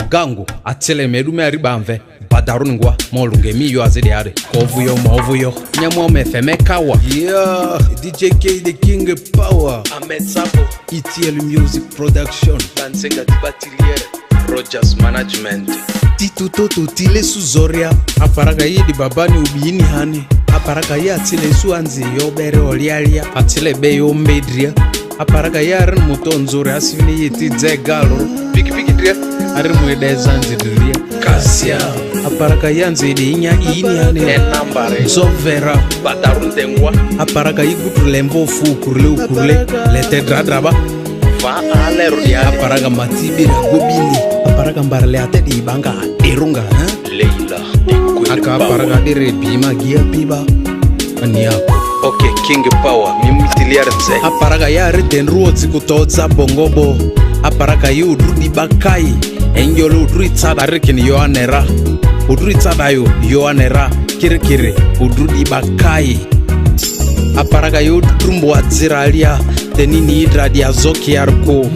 Ogangu atele medume ribamve badarungwa molungemi yo azediare kovuyo movuyo nyamwa mefeme kawa yeah DJ K the King Power Ametsabo ETL Music Production Bansenga Tibatiliere Rogers Management Titutoto tile suzoria aparaka yidi babani ubini hane aparaka ya atile su anzi yo bere olialia atile be yo mbedria aparaka ya ren mutonzore asivini yeti zegalo piki dria ari mwede zanzi dria kasia aparaka ya nzidi inya ini hane enambare zovera badarundengwa aparaka yigutrule mbofu ukurle lete dradraba va alero dia aparaka matibira gobini aparaka mbarale atedi banga irunga Leila aka aparaka dire bima gia piba aniako okay King Power mimutiliare mze aparaka ya reten ruotsi kutotsa bongobo aparaka yudrudi bakai enjolo udruitsada rekini yoanera udruitsada yoanera kirikiri udrudi bakai aparaka yudrumbo adziralia tenini idradia zoki arko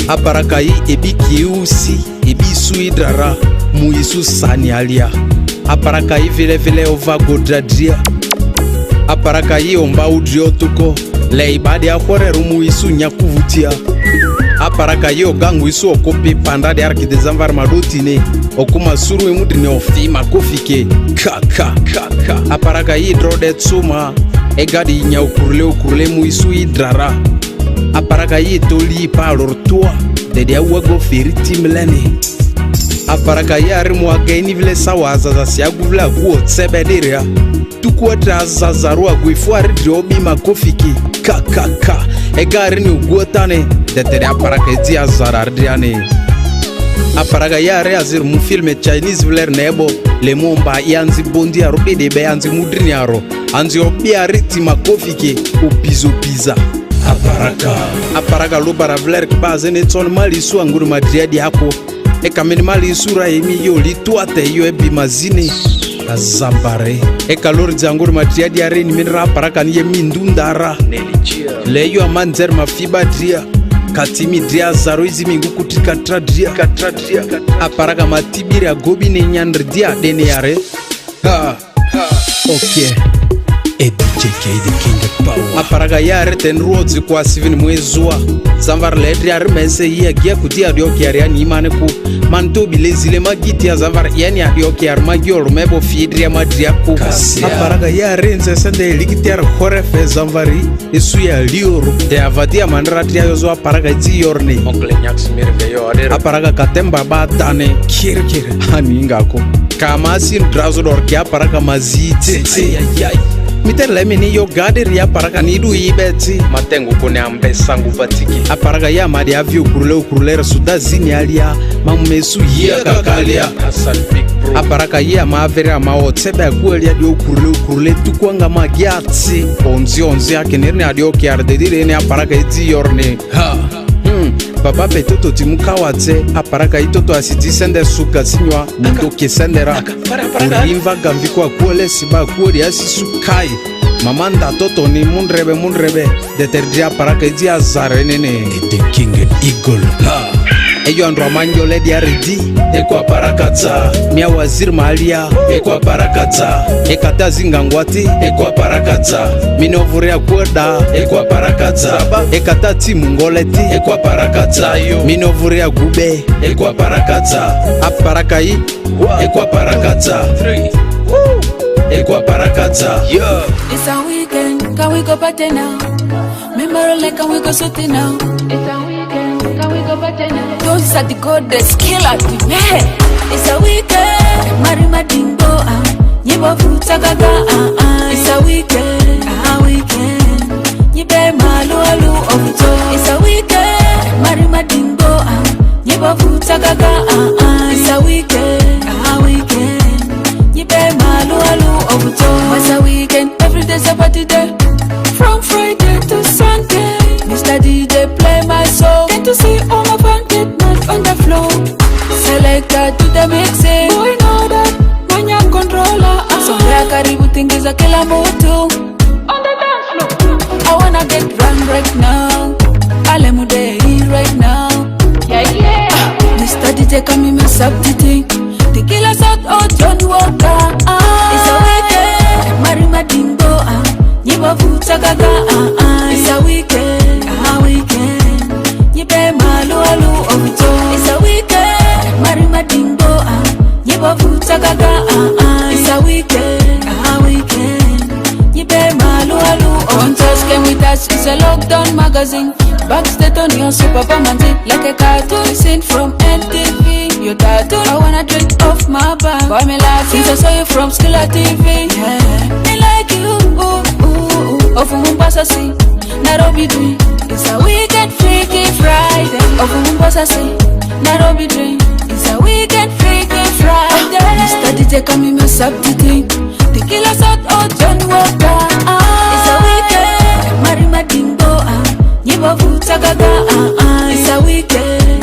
aparaka yi ebikiusi ebisuidrara muisu sanialia aparaka yi vile ovagodradria aparaka yi omba udriotuko leibadi akoreru muisu nyakuvutia aparaka yi ogangu isu okopi pandade arkidezamvar madotine okuma suru emudrine ofima kofike kaka aparaka yi drode tsuma egadi nya ukurle muisu idrara aparaka yi toli palortua dede awago feriti mlene aparaka yi arimu againi vile sawaza za siagu vile aguo tsebederia tukuwa trazazaru aguifu aridriobi makofiki kaka egari ni uguotane detere aparaka ezi azarardriane aparaka yi ari azir mu filme Chinese vile nebo le momba yanzi bondi aro bedebe yanzi mudrini aro anzi obi ariti makofiki opiza aparaka lubara vler kbaze ne tson mali su anguru madriadi yako e kameni mali sura emi yo lituate yo ebi mazine azambare e kalori zanguru madriadi yare ni minra aparaka ni yemindundara le yo amanzer mafiba dria katimi dria zaro izi mingu kutika tradria aparaka matibiri agobi ne nyandria dene yare okay DJ K the King Power aparaka yare ten roads kwa sivini mwezua zamvar ledri yare mese iya gia kutia adioki yare yani imane ku mantobi lezile magiti ya zamvar yani adioki yare magioro mebo fiedri ya madri ya ku aparaka yare nze sende likiti yare khorefe zamvari isu ya lioro de avadia mandrati ya yozo aparaka iti yorne ongle nyaks mirve yo adera aparaka katemba batane kire hani ingako kama sin drazo dorki aparaka maziti miterle mini yo gader ya aparaka nidu ibeti matengu kone ambesa nguvatiki aparaka ya madi avio ukurle sudazini alia mamumesu ya kakalia aparaka ya maavere amaotsebe akuelia dio ukurle tukwanga magiatsi onzi akenerne adio kiardedire ne aparaka eti yorne baba petoto timukawatse aparaka itoto asiti sende suka sinywa ndoke sendera urimva gambiko akuole siba akuori asisukai mamanda toto ni munrebe deterdia aparaka iti azare nene The King Eagle eyo andro amanjo ledi aridi eko aparakatsa mia wazir malia eko aparakatsa ekata zingangwati eko aparakatsa minovuria kweda eko aparakatsa ekata timungoleti eko aparakatsa yo minovuria gube eko aparakatsa aparakai eko aparakatsa eko aparakatsa yeah it's a weekend can we go party now remember like can we go shooting now it's a weekend can we go party now those are the goddess killer the man it's a weekend mari madingo nyibo futa gaga it's a weekend nyibe malu obuto it's a weekend mari madingo nyibo futa gaga it's a weekend nyibe malu obuto it's a weekend every day's a party day from Friday to Sunday Mr. DJ play my song get to see all my fun get not on the floor selector to the mixing boy know that manya controller so ya karibu tingiza kila moto on the dance floor I wanna get run right now ale mude right now yeah Mr. DJ come in mess up the thing. The killers out, John Walker. It's a weekend, marry my dingo. Yiba futa gaga. It's a weekend, Yibe malu alu ovito. It's a weekend, marry my dingo. Yiba futa gaga. It's a weekend, Yibe malu alu ovito. Don't just came with us, it's a lockdown magazine. Backstage on your superman like a cartoon scene from NTV. You tattoo, I wanna drink off my back. Boy, me like since I saw you from school at TV. Yeah, me like you, Of Mombasa see, Nairobi dream. It's a weekend freaky Friday. Of Mombasa see, Nairobi dream. It's a weekend freaky Friday. Mr. DJ come in mess up the thing. The killers out, John Walker. It's a weekend, marry my dingo. Yiba futa gaga. It's a weekend,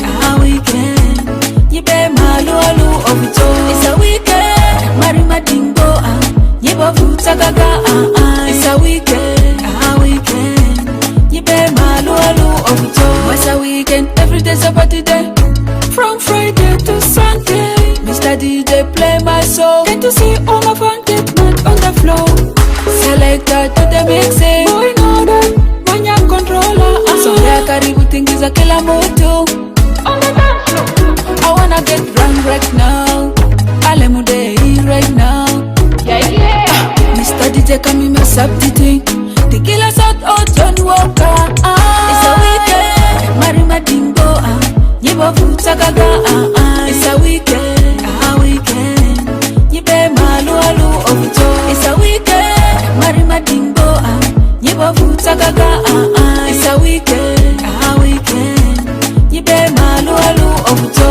Yibe malu alu ovito. It's a weekend, marry my dingo. Yiba futa gaga. It's a weekend, Yibe malu alu ovito. What's a weekend? Every day's a party day. From Friday to Sunday, Mr. DJ play my song. Get to see all my fun get not on the floor. Selector to the mixing. Boy, no, that manya controller. So there karibu tingiza kila moto. On the dance floor. I wanna get drunk right now. Alemude right now. Yeah. Mr. DJ come in mess up the thing. The killers out, John Walker. It's a weekend, marry my dingo. Yiba futa gaga. It's a weekend, Yibe malu alu ovito. It's a weekend, marry my dingo. Yiba futa gaga. It's a weekend, Yibe malu alu ovito.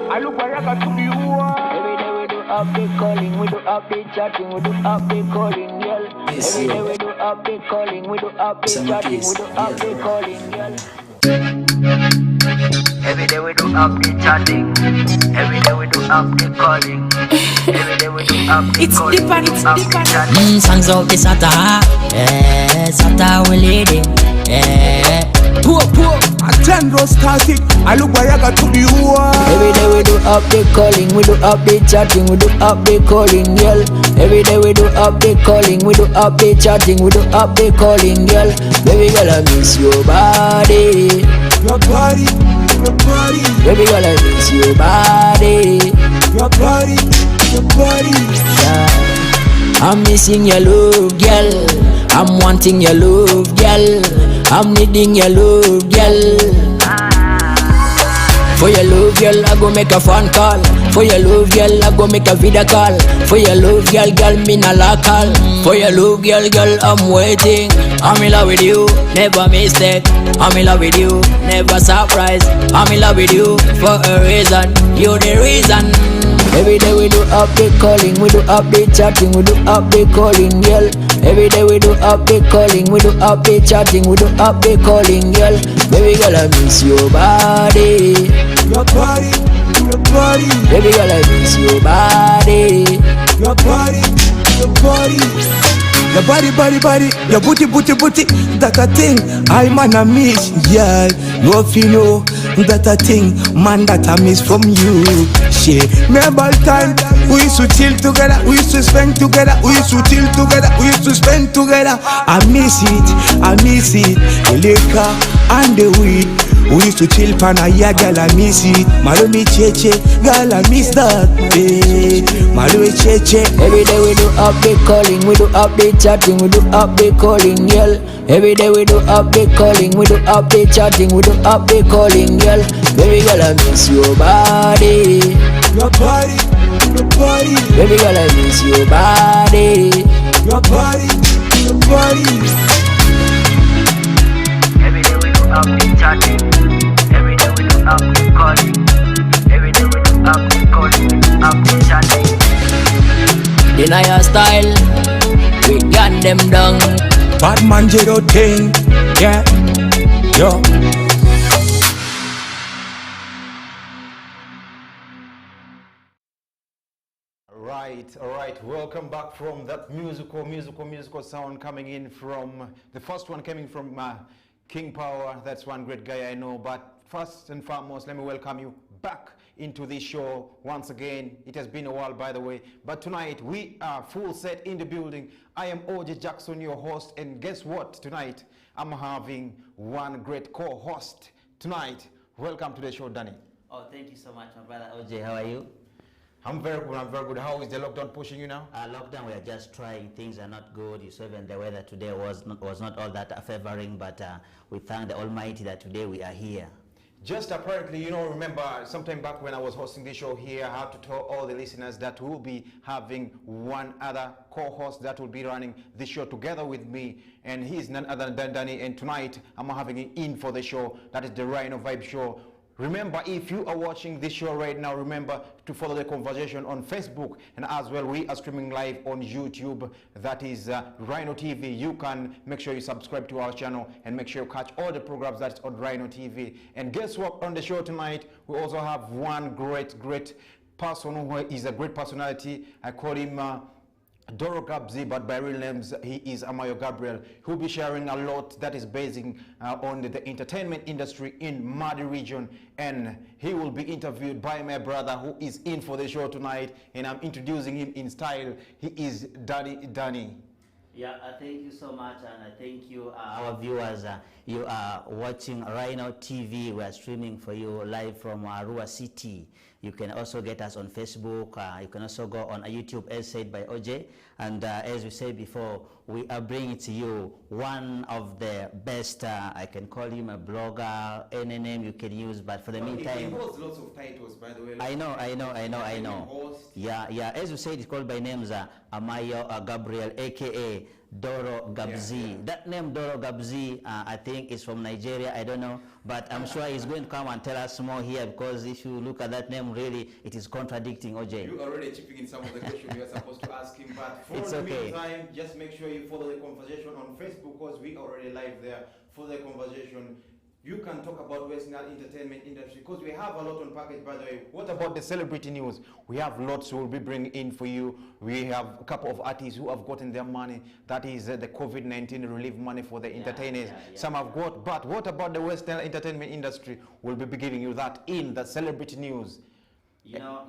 I look where I got to be. Every day we do update calling, we do update chatting, we do update calling, girl. Every day we do update calling, we do update chatting, we do update calling, girl. Every day we do update chatting, every day we do update calling, every day we do update calling. It's update chatting. Songs of the Sata, Sata we leading, Poor, Atendro static. I look where I got to be. Every day we do update calling, we do update chatting, we do update calling, girl. Every day we do update calling, we do update chatting, we do update calling, girl. Baby girl, I miss your body. Your body, your body. Baby girl, I miss your body. Your body, your body. Yeah. I'm missing your love, girl. I'm wanting your love, girl. I'm needing your love, girl. For your love, girl, I go make a phone call. For your love, girl, I go make a video call. For your love, girl, me na la call. For your love, girl, I'm waiting. I'm in love with you, never mistake. I'm in love with you, never surprise. I'm in love with you for a reason. You're the reason. Every day we do update calling, we do update chatting, we do update calling, girl. Every day we do update calling, we do update chatting, we do update calling, girl. Baby girl, I miss your body. Your body, your body. Baby girl, I miss your body. Your body, your body. Your body, your booty, that a thing I man I miss, yeah. No if you know that a thing, man that I miss from you. Shit, remember time we used to chill together, we used to spend together, we used to chill together, we used to spend together. I miss it, the liquor and the weed. We used to chill panaya, girl, I miss it. Malumi cheche, girl, I miss that. Malumi cheche. Every day we do update calling, we do update chatting, we do update calling, girl. Every day we do update calling, we do update chatting, we do update calling, girl. Baby girl, I miss your body. Your body, your body. Baby girl, I miss your body. Your body, your body. Every day we do update chatting, every day we do update calling, every day we do update calling. officially. Deny your style, we gun them down. Bad man zero thing. Yeah. Yo. All right. Welcome back from that musical sound coming in from the first one coming from King Power. That's one great guy I know. But first and foremost, let me welcome you back into this show once again. It has been a while, by the way, but tonight we are full set in the building. I am OJ Jackson, your host, and guess what? Tonight I'm having one great co-host tonight. Welcome to the show, Danny. Oh, thank you so much, my brother OJ. How are you? I'm very good. How is the lockdown pushing you now? Lockdown, we are just trying. Things are not good. You saw even the weather today was not all that favoring, but we thank the Almighty that today we are here. Just apparently, remember sometime back when I was hosting this show here, I have to tell all the listeners that we'll be having one other co-host that will be running this show together with me, and he's none other than Danny, and tonight I'm having him in for the show. That is the Rhino Vibe Show. Remember, if you are watching this show right now, remember to follow the conversation on Facebook, and as well we are streaming live on YouTube. That is Rhino TV. You can make sure you subscribe to our channel and make sure you catch all the programs that's on Rhino TV. And guess what? On the show tonight we also have one great person who is a great personality. I call him Doro Gabzi, but by real names he is Amayo Gabriel. He'll be sharing a lot that is basing on the entertainment industry in Madi region, and he will be interviewed by my brother who is in for the show tonight, and I'm introducing him in style. He is Danny. Yeah, thank you so much, and I thank you, our viewers. You are watching Rhino TV. We are streaming for you live from Arua City. You can also get us on Facebook. You can also go on YouTube, as said by OJ. And as we said before, we are bringing to you one of the best, I can call him a blogger, any name you can use, but for the meantime... He holds lots of titles, by the way. I know. Yeah. As we said, it's called by names Amayo Gabriel, a.k.a. Doro Gabzi. Yeah. That name Doro Gabzi, I think is from Nigeria, I don't know, but I'm sure he's going to come and tell us more here, because if you look at that name, really, it is contradicting OJ. You already chipping in some of the questions you are supposed to ask him, but for it's the okay. meantime, just make sure you follow the conversation on Facebook, because we are already live there for the conversation. You can talk about Western entertainment industry, because we have a lot on package, by the way. What about the celebrity news? We have lots we'll be bringing in for you. We have a couple of artists who have gotten their money. That is the COVID-19 relief money for the entertainers. Some have got, but what about the Western entertainment industry? We'll be giving you that in the celebrity news. You know,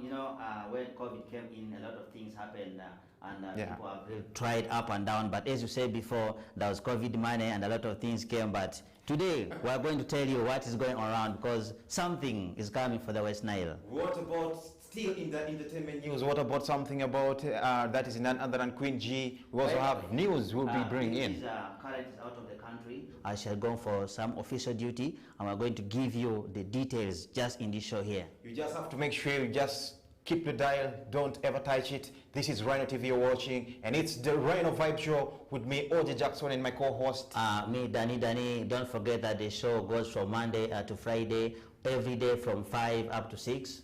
when COVID came in, a lot of things happened, and people have really tried up and down. But as you said before, there was COVID money, and a lot of things came. But today, we are going to tell you what is going around, because something is coming for the West Nile. What about, still in the entertainment news, what about something about, that is none other than Queen G? We also have news we'll be bringing in. Khaled is out of the country. I shall go for some official duty, and we're going to give you the details just in this show here. You just have to make sure you just keep the dial, don't ever touch it. This is Rhino TV you're watching, and it's the Rhino Vibe Show with me, OJ Jackson, and my co-host. Me, Danny. Don't forget that the show goes from Monday to Friday, every day from 5 up to 6.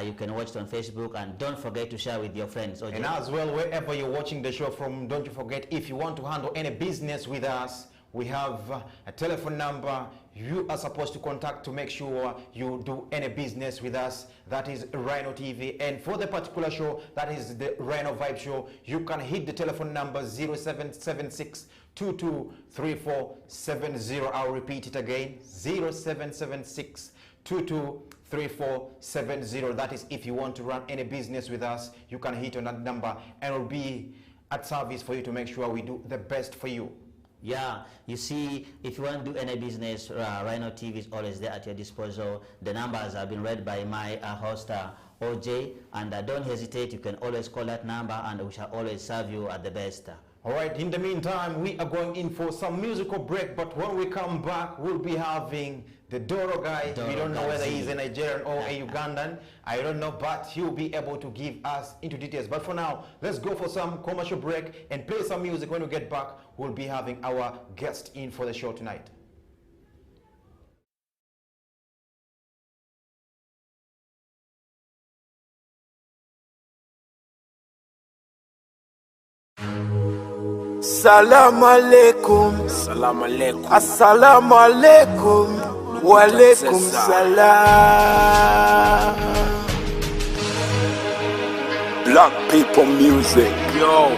You can watch it on Facebook, and don't forget to share with your friends. OJ. And as well, wherever you're watching the show from, don't you forget, if you want to handle any business with us, we have a telephone number you are supposed to contact to make sure you do any business with us. That is Rhino TV. And for the particular show, that is the Rhino Vibe Show, you can hit the telephone number 0776 223470. I'll repeat it again, 0776 223470. That is if you want to run any business with us, you can hit on that number, and we'll be at service for you to make sure we do the best for you. Yeah, you see, if you want to do any business, Rhino TV is always there at your disposal. The numbers have been read by my host, OJ, and don't hesitate. You can always call that number, and we shall always serve you at the best. All right, in the meantime, we are going in for some musical break, but when we come back, we'll be having the Doro guy. We don't know whether he's a Nigerian or a Ugandan. I don't know, but he'll be able to give us into details. But for now, let's go for some commercial break and play some music. When we get back, we'll be having our guest in for the show tonight. Salam alaikum. Salam alaikum. Assalamu alaikum. Wa alaikum salam. Black people music. Yo.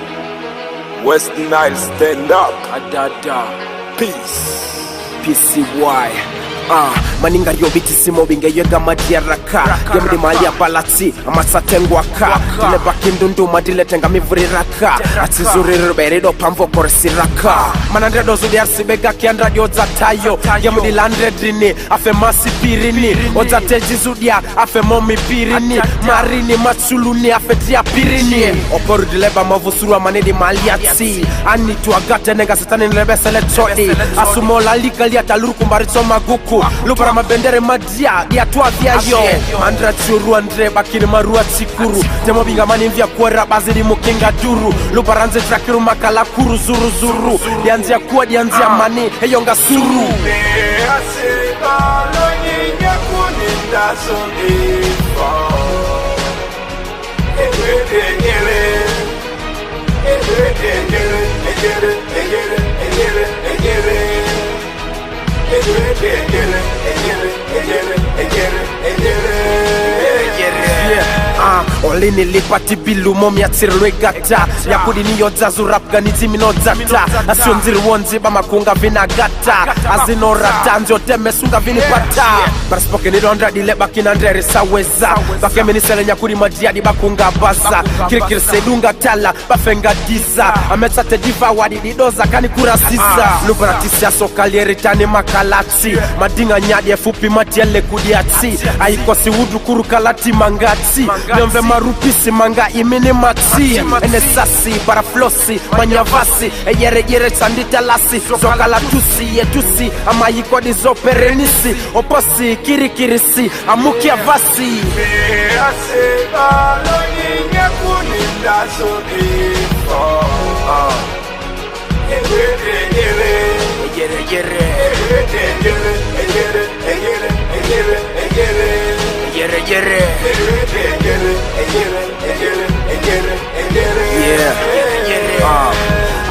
West Nile stand up. Adada. Peace. PCY. Maninga yo biti simo binge yega madiaraka Yemdi mali ya balati amasatengwa ka Dile bakindundu madile tenga mivuri raka Atizuri ruberedo pamvo koresi raka Manandredo zudi arsibega kiandra yoza tayo Yemdi landredrini afe masi pirini Oza teji zudia afe momi pirini Marini matsuluni afe tia pirini Oporu dileba mavusuru amanedi maliati Ani tuagate nenga sitani nilebesele chodi Asumola likali ataluru kumbaritso maguku Lupara mabendere madia dia tua via yo Mandra churu andre bakini marua chikuru Temo binga mani mvia kuwera baziri mukinga duru Lupara nze trakiru makala kuru zuru zuru Dianzia kuwa dianzia mani heyonga suru Bease balo nyinga kuninda songifa Egere egere Egere egere Egere egere Egere Olini lipati bilu momi atirwe gata Yakudi ni yozazu rap gani timi no zata Asionziri wonzi ba makunga vina gata Azino rata nzio teme sunga vini pata Baraspoke ni rondra dile baki nandre saweza Bake minisele nyakudi majiadi bakunga basa Kirikiri sedunga tala bafenga diza Ametsate diva wadi didoza kani kurasiza Lubaratisi ya sokalieri tani makalati Madinga nyadi fupi matiele kudiati Aikosi wudu kuru kalati mangati Nyomve marupisi manga imini maxi Enesasi, baraflosi, manyavasi Eyere yere sandita lasi Zokala tusi, yetusi Ama yikodi zoperenisi Oposi, kirikirisi, amukia vasi Bease balo nyinga kuninda songifa Egere egere Egere egere Egere egere Egere egere Egere egere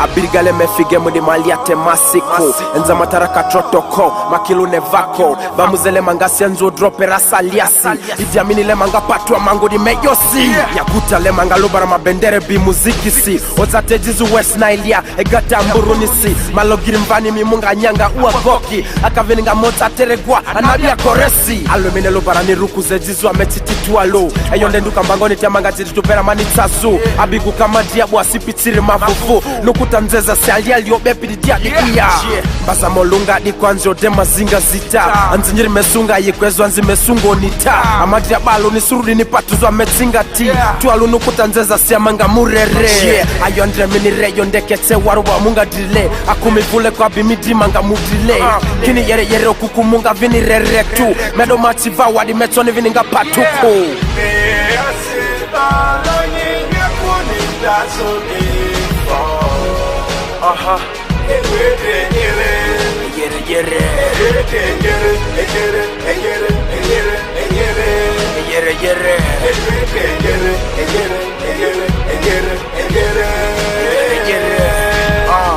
Abirigale mefige mudi maliate masiko Enza mataraka trotoko Makilu nevako Bamuzele mangasi enzo drope rasa liasi Idiamini le manga patwa mango di meyosi Yakuta le manga lubara mabendere bi muziki si Ozate jizu West Nile egata mburunisi Malogiri mvani mimunga nyanga ua goki Akaveninga mota teregwa anabia koresi Alumine lubara ni rukuze jizu ametititua lo Eyonde nduka mbangoni tiamanga jitupera manitazu Abigu kama diabu asipitiri mavufu Nukuta nzeza siali aliobepi di diadi iya Mbasa molunga di kwanzo dema zinga zita Anzinyiri mesunga yikwezo anzi mesungo nita Amadi ya balo ni surudi ni patuzwa metzinga ti Tualu nukuta nzeza siamanga murere Ayondre minire yondekete waruwa munga drile Akumivule kwa bimidi manga mudrile Kini yere yere okukumunga vini rere tu Medo machiva wadi metoni vini nga patuko Bease balo nyinga kuninda songifa Egere egere Egere egere Egere egere Egere egere Egere egere Egere egere Egere egere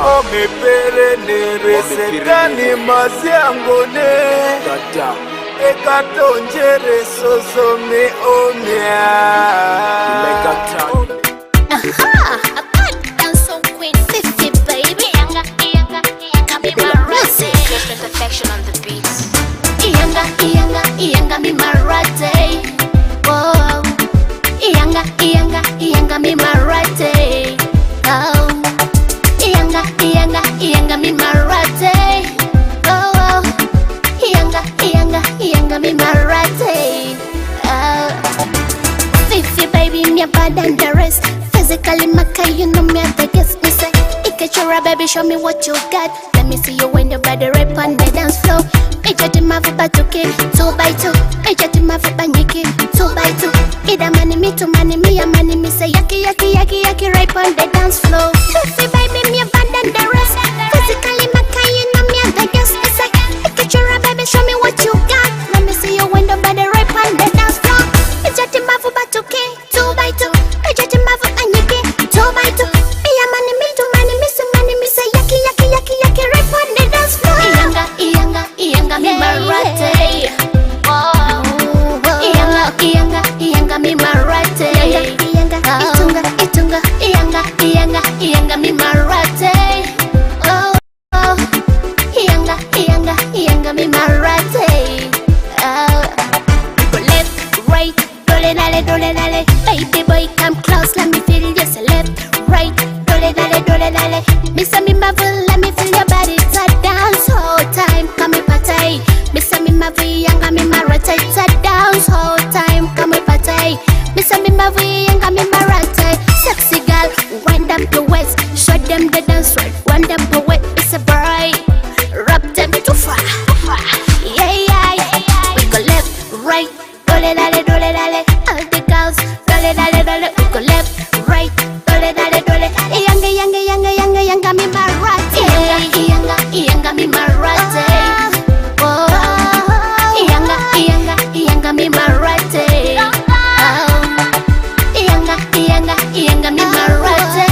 Ome pere nere setani maziangone Ekatonjere soso me omia Aha, a bad dance queen 50 baby Come be my rate Just perfection on the beats Ianga mi marate Whoa Ianga mi marate Oh Ianga mi marate Oh Ianga mi marate Fifi baby me bad and the rest Physically maka you know me at the guest me say Ikechura baby show me what you got Let me see you when your body rap on the dance floor Ejati mafupa tuke 2x2 Ejati mafupa nyiki 2x2 Ida mani mi to mani mi ya mani mi say yaki rap on the dance floor Fifi baby me bad and the rest Physically maka you know me at the guest me say Ikechura baby show me what you got Let me see you when your body rap on the dance floor Ejati mafupa tuke 2x2 Ejati mafupa nyiki 2x2 Iya mani them the dance right. One them poet is a bride. Rub them too far. Yeah, yeah, yeah. We go left, right, dole dale. All the girls, dole dale. We go left, right, dole dale. Yanga mi marate. Yanga mi marate. Oh, yanga mi marate. Yanga mi marate.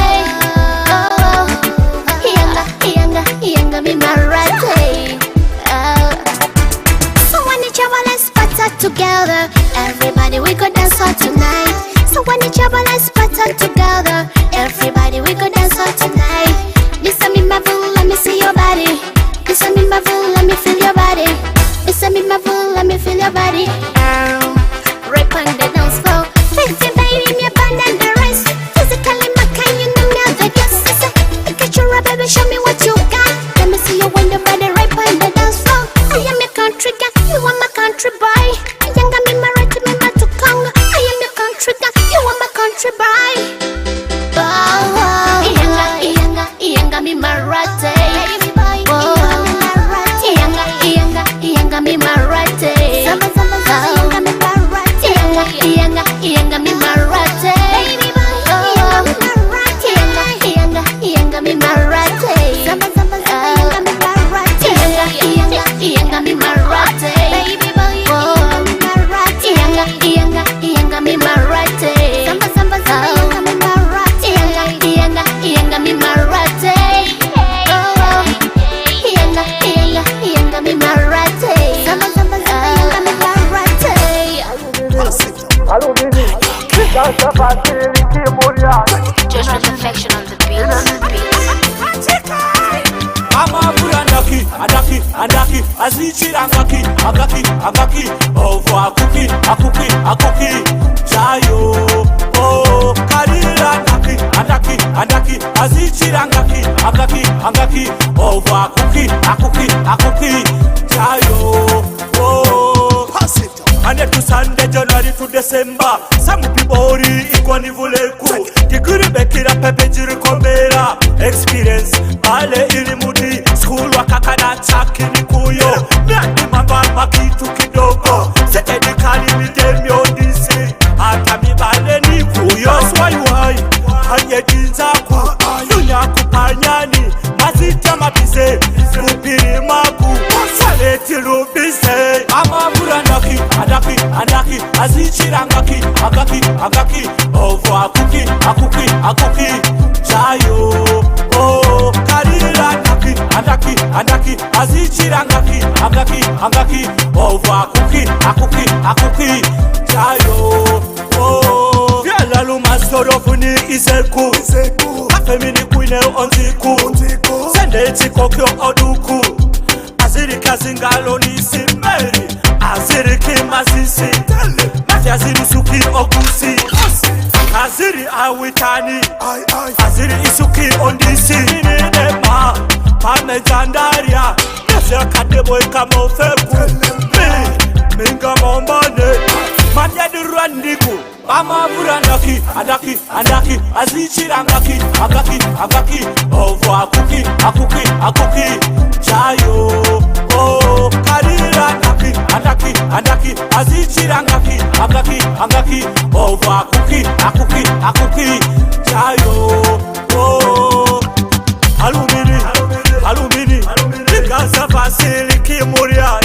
Oh, yanga mi marate. So when the travel and spotter together, everybody we go dance all tonight. So when the travel and spotter together, everybody we go dance all tonight. Listen me marvel, let me see your body. Listen me marvel, let me feel your body. Listen me marvel, let me feel your body. Rap on the dance floor. Fancy baby, me abandon the rest. Physically, my kind, you know me the guest. Look at your baby, show me what you got. Let me see you when the body rap on the dance floor. I am your country girl, you are my country boy. Yanga me married me ma to Congo. I am your country girl, you are my country boy. Oh, yanga mi marate. Oh, yanga mi marate. Yanga mi marate. Oh, yanga mi marate. Yanga mi marate. Oh, yanga mi marate. Yanga mi marate. Oh, yanga mi marate. Just with affection on the beat. Andaki, azichi angaki, ovo akuki, chayo, oh, karira andaki, azichi angaki, ovo akuki, chayo, oh, pass it. Monday to Sunday, January to December. Some people ori ikoni vuleku. Kikuri bekira pepe jiri komera. Experience, ale ilimudi. School wakakana chaki ni kuyo. Miaki mamba makitu kidogo. Sete dikali midemi odisi. Hata mibale ni kuyo. Swai, hanye jinzaku. Yunya kupanyani. Mazita mabize. Kupiri magu. Saleti rubise. Amabura andaki, azichira angaki, ovo akuki, chayo, oh, karira andaki, azichira angaki, ovo akuki, chayo, oh, vyala lumasoro funi iseku, kafemini kuine onziku, sende chikokyo oduku, azirika zingalo nisimeri, aziriki mazisi, mafyaziri suki okusi, aziri awitani, aziri isuki ondisi, ninema, pame jandaria, nefya kadebo ikama ofeku, minga mombane, manya dirandiku, mama vura andaki, azichira angaki, ovo akuki, chayo, oh, karira andaki, azichira angaki, ovo akuki, chayo, oh, alumini, gaza vasili kimuria,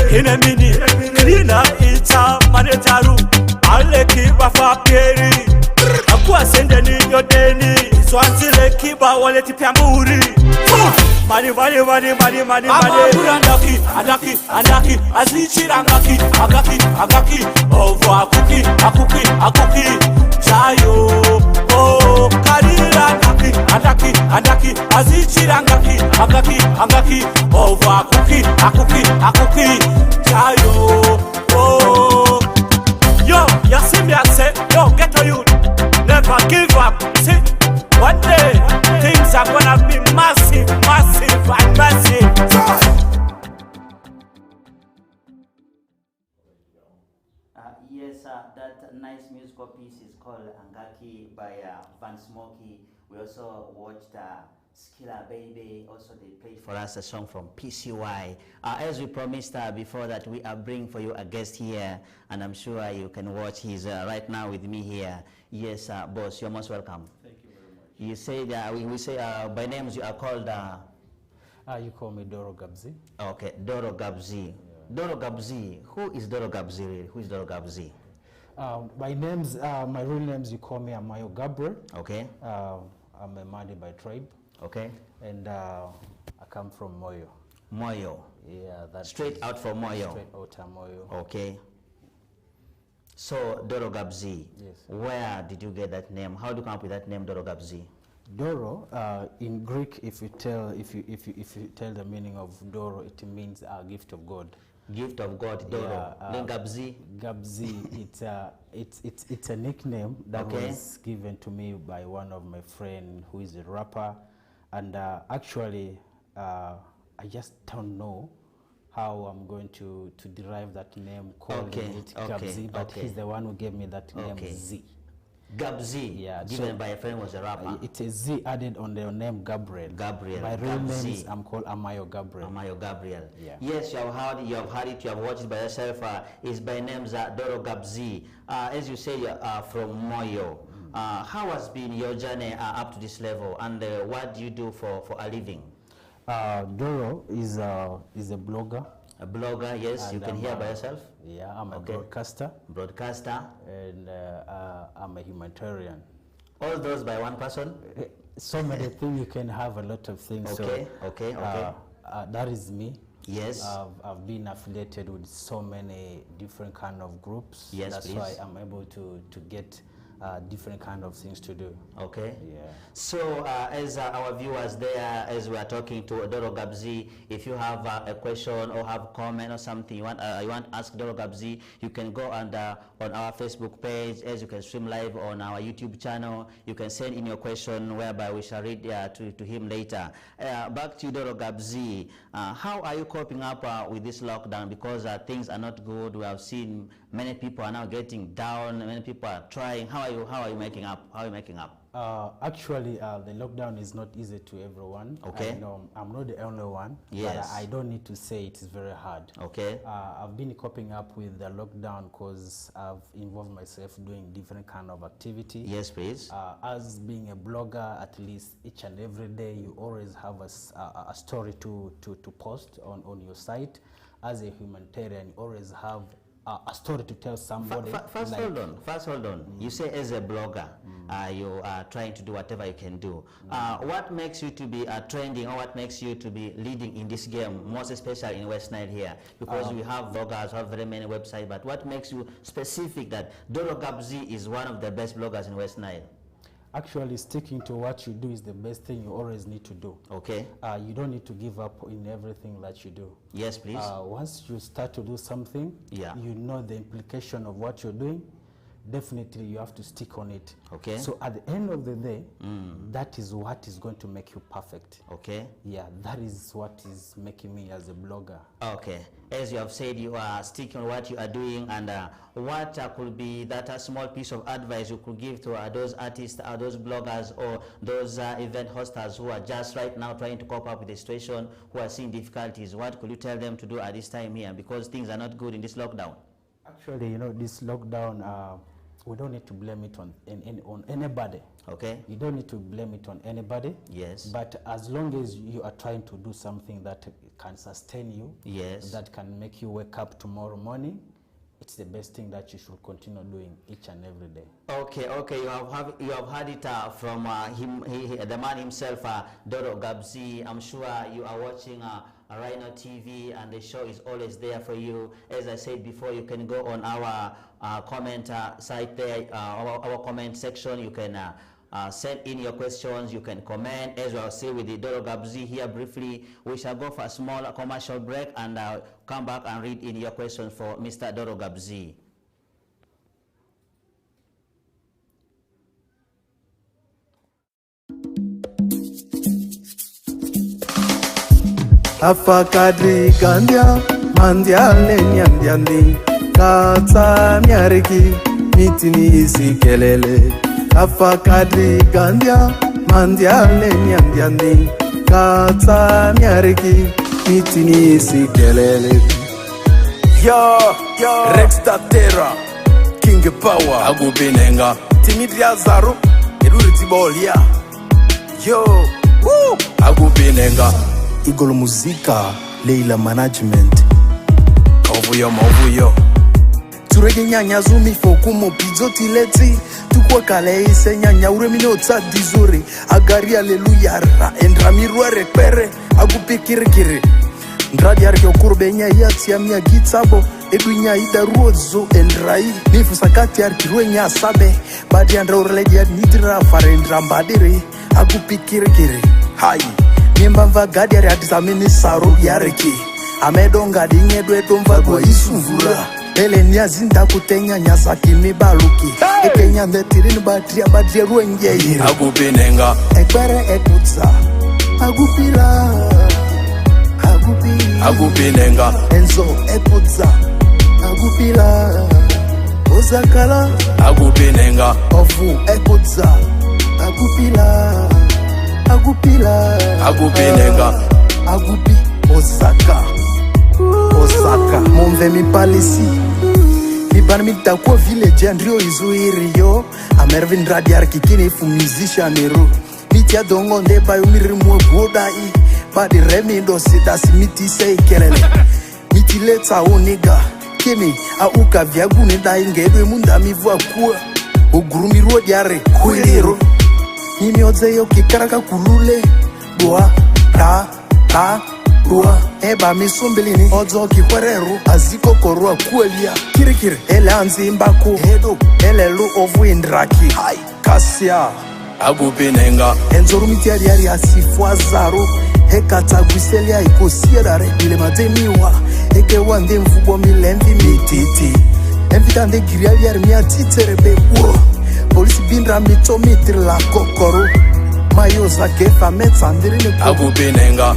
hinemini, klina ita manetaru, aleki wafaperi, akuwa sende ni yodeni, swanzile kiba waleti piamuri, Mani. Amabura andaki, azichira angaki, ovo akuki, chayo, oh, karira andaki, azichira angaki, ovo akuki, chayo, oh. Yo, you see me I say, yo, get to you, never give up, see, one day, things are gonna be massive. Yes, that nice musical piece is called Angaki by Van Smokey. We also watched Skilla Baby. Also, they played for us a song from PCY. As we promised before that, we are bringing for you a guest here, and I'm sure you can watch. He's right now with me here. Yes, boss, you're most welcome. Thank you very much. You say that we say by names you are called. You call me Doro Gabzi. Okay, Doro Gabzi. Yeah. Doro Gabzi. Who is Doro Gabzi? Really? Who is Doro Gabzi? My real names, you call me Amayo Gabriel. Okay. I'm a Madi by tribe. Okay. And I come from Moyo. Moyo. Yeah, that's straight out from Moyo. Straight out of Moyo. Okay. So Doro Gabzi. Yes. Where did you get that name? How do you come up with that name, Doro Gabzi? Doro, in Greek, if you tell the meaning of Doro, it means a gift of God. Gift of God, Doro. Then Gabzi. Gabzi, it's a nickname that was given to me by one of my friends who is a rapper, and actually, I just don't know how I'm going to derive that name, calling it Gabzi, but he's the one who gave me that name, Z. Gabzi, yeah, given by a friend was a rapper. It's a Z added on the name Gabriel. Gabriel. My real name is I'm called Amayo Gabriel. Amayo Gabriel. Yeah. Yes, you have heard it, you have watched it by yourself. It's by names Doro Gabzi. As you say, from Moyo. How has been your journey up to this level, and what do you do for a living? Doro is a blogger. A blogger, yes, and you can hear by yourself. Yeah, I'm a broadcaster. Broadcaster. And I'm a humanitarian. All those by one person? So many things, you can have a lot of things. Okay, so, that is me. Yes. I've been affiliated with so many different kind of groups. Yes, that's please. why I'm able to get different kind of things to do. Okay. Yeah. So as our viewers there, as we are talking to Doro Gabzi, if you have a question or have a comment or something you want to ask Doro Gabzi, you can go on our Facebook page, as you can stream live on our YouTube channel. You can send in your question, whereby we shall read to him later. Back to Doro Gabzi, how are you coping up with this lockdown? Because things are not good. We have seen many people are now getting down. Many people are trying. How are you making up? How are you making up? Actually, the lockdown is not easy to everyone. Okay. I know I'm not the only one. Yes. But I don't need to say it is very hard. Okay. I've been coping up with the lockdown because I've involved myself doing different kind of activity. Yes, please. As being a blogger, at least each and every day you always have a story to post on your site. As a humanitarian, you always have a story to tell somebody. First, hold on. You say as a blogger, you are trying to do whatever you can do. What makes you to be trending, or what makes you to be leading in this game, most especially in West Nile here? Because we have bloggers, have very many websites, but what makes you specific that Doro Gabzi is one of the best bloggers in West Nile? Actually, sticking to what you do is the best thing you always need to do. Okay. You don't need to give up in everything that you do. Yes, please. Once you start to do something, you know the implication of what you're doing. Definitely, you have to stick on it. Okay. So at the end of the day, that is what is going to make you perfect. Okay. Yeah, that is what is making me as a blogger. Okay. As you have said, you are sticking on what you are doing, and what could be that small piece of advice you could give to those artists, those bloggers, or those event hosters who are just right now trying to cope up with the situation, who are seeing difficulties? What could you tell them to do at this time here, because things are not good in this lockdown? Actually, you know, this lockdown, we don't need to blame it on anybody. Okay. You don't need to blame it on anybody. Yes. But as long as you are trying to do something that can sustain you, yes, that can make you wake up tomorrow morning, it's the best thing that you should continue doing each and every day. Okay, you have heard it from the man himself, Doro Gabzi. I'm sure you are watching Rhino TV, and the show is always there for you. As I said before, you can go on our comment site there, our comment section. You can send in your questions, you can comment. As I'll say with the Doro Gabzi here briefly, we shall go for a small commercial break and come back and read in your questions for Mr. Doro Gabzi. Afakadri kandia mandia lenyandiandi kata myariki mitini isi kelele. Afakadri kandia mandialeni andiandi katsa miariki mitini sikelele. Yo, Rex Tatera, King Power, Agubinenga, Timidri Azaro, Eduriti Bolia. Yo, woo, Agubinenga, Igolo Muzika, Leila Management. Ovuyo. Turege nyanya zumi fokumo pizo tileti. Tukwa kale ise nyanya uremine otsa dizore. Agari aleluya ra, endramirwa rekpere, agupikirikiri. Ndradi arke okurbenya yati ya mia gitabo. Edunya ida ruozo endrai. Nifu sakati arkiruwe nya sabe. Badi andra ureledi ya nidra farendra mbadiri. Agupikirikiri. Hai, nimba mvagadi ari adizamini saru yareki. Amedonga dinye domva go isuvura. Ele nyazinda kutenya nyasaki mibaluki. Ekenya ndetirini badria ruenye ira. Agubinenga, Ekbere ekutsa. Agupila. Agubinenga, Enzo ekutsa. Agupila. Ozakala. Agubinenga, Ofu ekutsa. Agupila. Agubinenga, Agupi Osaka. Monve mi palisi. Mi ban mi takwa village andrio izuiri yo. Amervin radiar kikini fu musician ero. Mi tia dongo neba yo mirimwe boda i. Badi remi ndo sidasi miti sei kelele. Miti leta oniga. Kemi auka viagune da ingedwe munda mivua kuwa. Ogurumi rodiare kuilero. Nimi oze yo kikaraka kulule. Boa, ta, Rua, eba misumbilini ozo kikwereru aziko korua kuelia kirikiri ele anzi mbako hedo ele lu ovu indraki hai kasia Agubinenga, enzoru mitiari yari asifwa zaro hekata guselia ikosierare ile mademiwa eke wande mfubo milemvi mititi envitande giriali yari miatiterebe uo polisi bindra mito mitri la kokoro mayoza kefa metsandirini Agubinenga,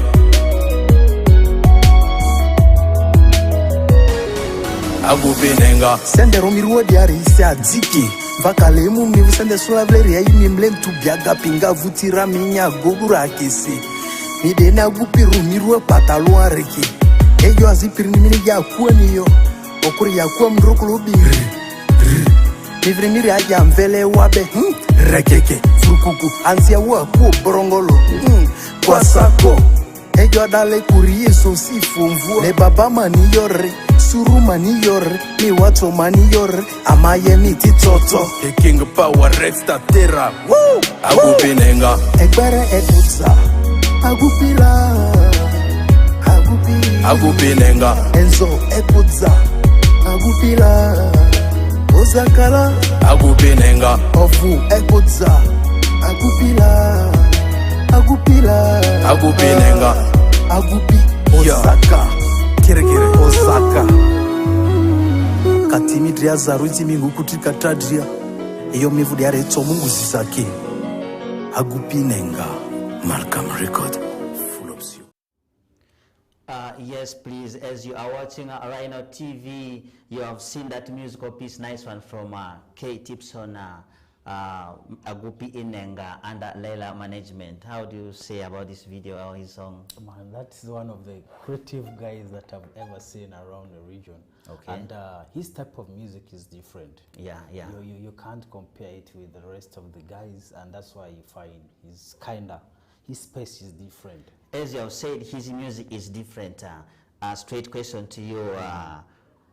Agubinenga, sende romiruo diari ise adziki vakale mu mivu sende sulavleri ya imi mlentu biaga pinga vutira minya godura kesi midene agupiru miruo patalua reki ejo azipiri nimini ya kueniyo okuri ya kuwa mrokolo biri mivri miri aja mvele wabe rekeke furukuku anzia wa kuo borongolo kwa sako ejo dale kuri yeso si fumvu ne baba mani yore suru mani yore mi wato mani yore amaye miti toto the King Power, Rex Tatera, woo, Agubinenga, ekbere ekutsa agupila Agubinenga, Enzo ekutsa agupila Ozakala Agubinenga, Ofu ekutsa agupila Agubinenga, Agupi Osaka Kirekire Osaka Katimidria zaruti mingu kutika tadria iyo mivu diare mungu zizake Agupinenga Malcolm Record. Yes, please, as you are watching Rhino TV, you have seen that musical piece, nice one from K. Tipson, Agupi Inenga, under Leila Management. How do you say about this video or his song? Man, that's one of the creative guys that I've ever seen around the region. Okay. And his type of music is different. Yeah. You can't compare it with the rest of the guys, and that's why you find his space is different. As you have said, his music is different. Straight question to you.